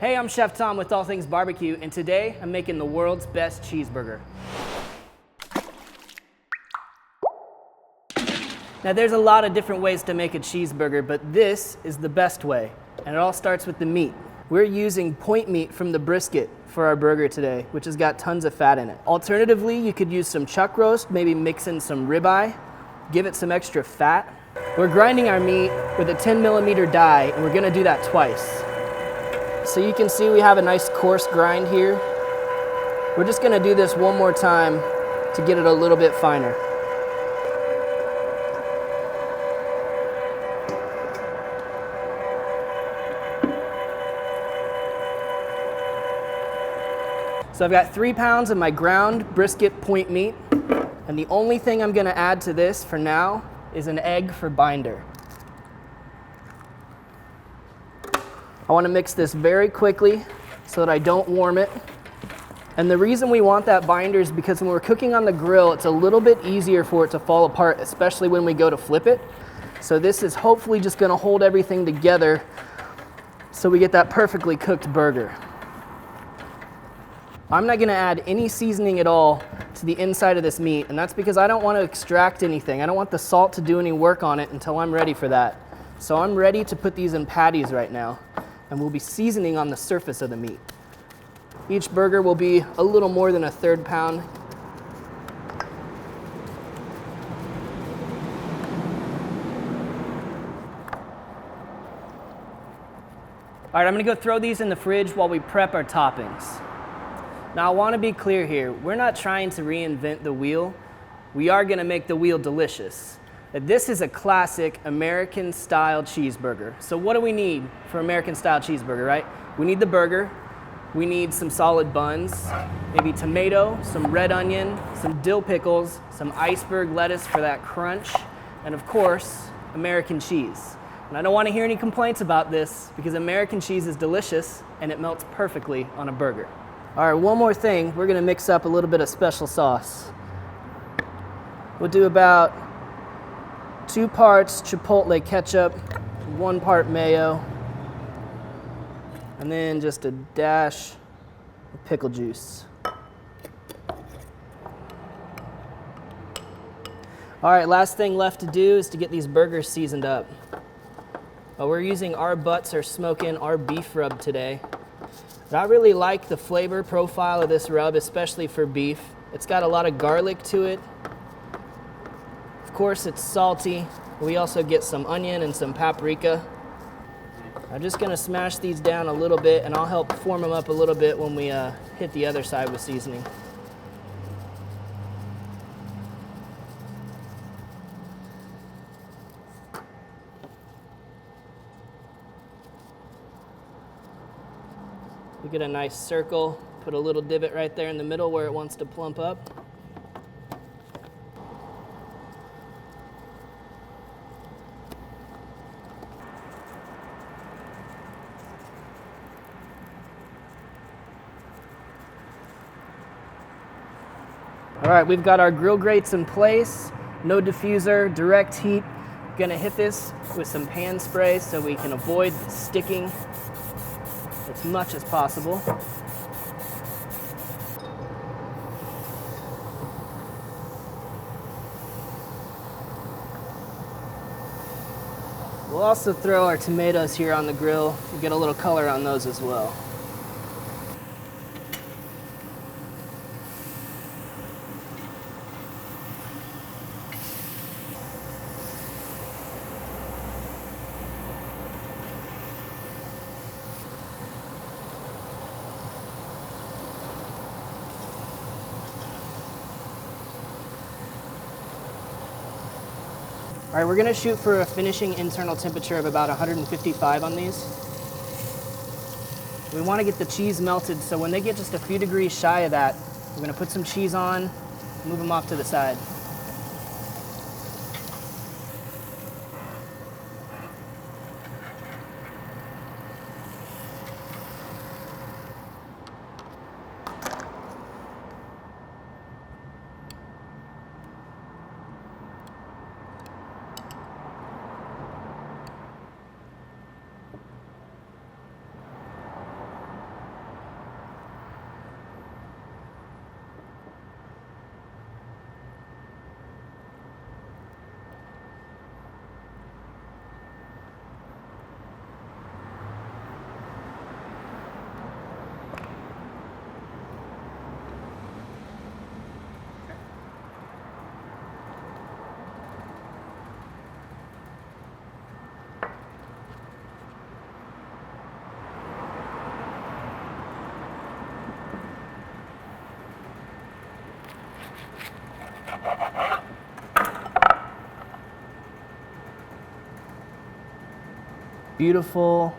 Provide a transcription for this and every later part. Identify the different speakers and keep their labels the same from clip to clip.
Speaker 1: Hey, I'm Chef Tom with All Things Barbecue, and today I'm making the world's best cheeseburger. Now there's a lot of different ways to make a cheeseburger, but this is the best way, and it all starts with the meat. We're using point meat from the brisket for our burger today, which has got tons of fat in it. Alternatively, you could use some chuck roast, maybe mix in some ribeye, give it some extra fat. We're grinding our meat with a 10mm die, and we're gonna do that twice. So you can see we have a nice coarse grind here. We're just gonna do this one more time to get it a little bit finer. So I've got 3 pounds of my ground brisket point meat, and the only thing I'm gonna add to this for now is an egg for binder. I wanna mix this very quickly so that I don't warm it. And the reason we want that binder is because when we're cooking on the grill, it's a little bit easier for it to fall apart, especially when we go to flip it. So this is hopefully just gonna hold everything together so we get that perfectly cooked burger. I'm not gonna add any seasoning at all to the inside of this meat, and that's because I don't want to extract anything. I don't want the salt to do any work on it until I'm ready for that. So I'm ready to put these in patties right now, and we'll be seasoning on the surface of the meat. Each burger will be a little more than a 1/3 pound. All right, I'm gonna go throw these in the fridge while we prep our toppings. Now I wanna be clear here, we're not trying to reinvent the wheel. We are gonna make the wheel delicious. This is a classic American style cheeseburger. So what do we need for American style cheeseburger, right? We need the burger, we need some solid buns, maybe tomato, some red onion, some dill pickles, some iceberg lettuce for that crunch, and of course, American cheese. And I don't wanna hear any complaints about this because American cheese is delicious and it melts perfectly on a burger. All right, one more thing, we're gonna mix up a little bit of special sauce. We'll do about 2 parts Chipotle ketchup, 1 part mayo, and then just a dash of pickle juice. All right, last thing left to do is to get these burgers seasoned up. We're using our butts or smoking our beef rub today. I really like the flavor profile of this rub, especially for beef. It's got a lot of garlic to it. Of course, it's salty. We also get some onion and some paprika. I'm just gonna smash these down a little bit, and I'll help form them up a little bit when we hit the other side with seasoning. We get a nice circle, put a little divot right there in the middle where it wants to plump up. All right, we've got our grill grates in place, no diffuser, direct heat. Gonna hit this with some pan spray so we can avoid sticking as much as possible. We'll also throw our tomatoes here on the grill and get a little color on those as well. All right, we're gonna shoot for a finishing internal temperature of about 155 on these. We wanna get the cheese melted, so when they get just a few degrees shy of that, we're gonna put some cheese on, move them off to the side. beautiful,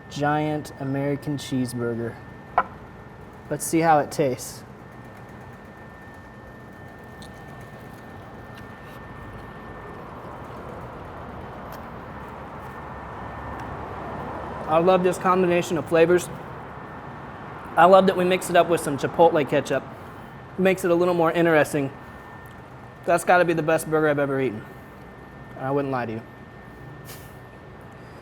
Speaker 1: giant American cheeseburger. Let's see how it tastes. I love this combination of flavors. I love that we mix it up with some Chipotle ketchup. It makes it a little more interesting. That's got to be the best burger I've ever eaten. I wouldn't lie to you.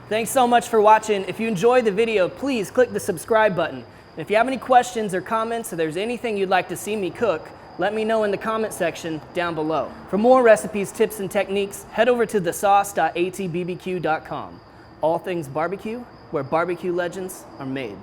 Speaker 1: Thanks so much for watching. If you enjoyed the video, please click the subscribe button. And if you have any questions or comments, or there's anything you'd like to see me cook, let me know in the comment section down below. For more recipes, tips, and techniques, head over to thesauce.atbbq.com. All things barbecue, where barbecue legends are made.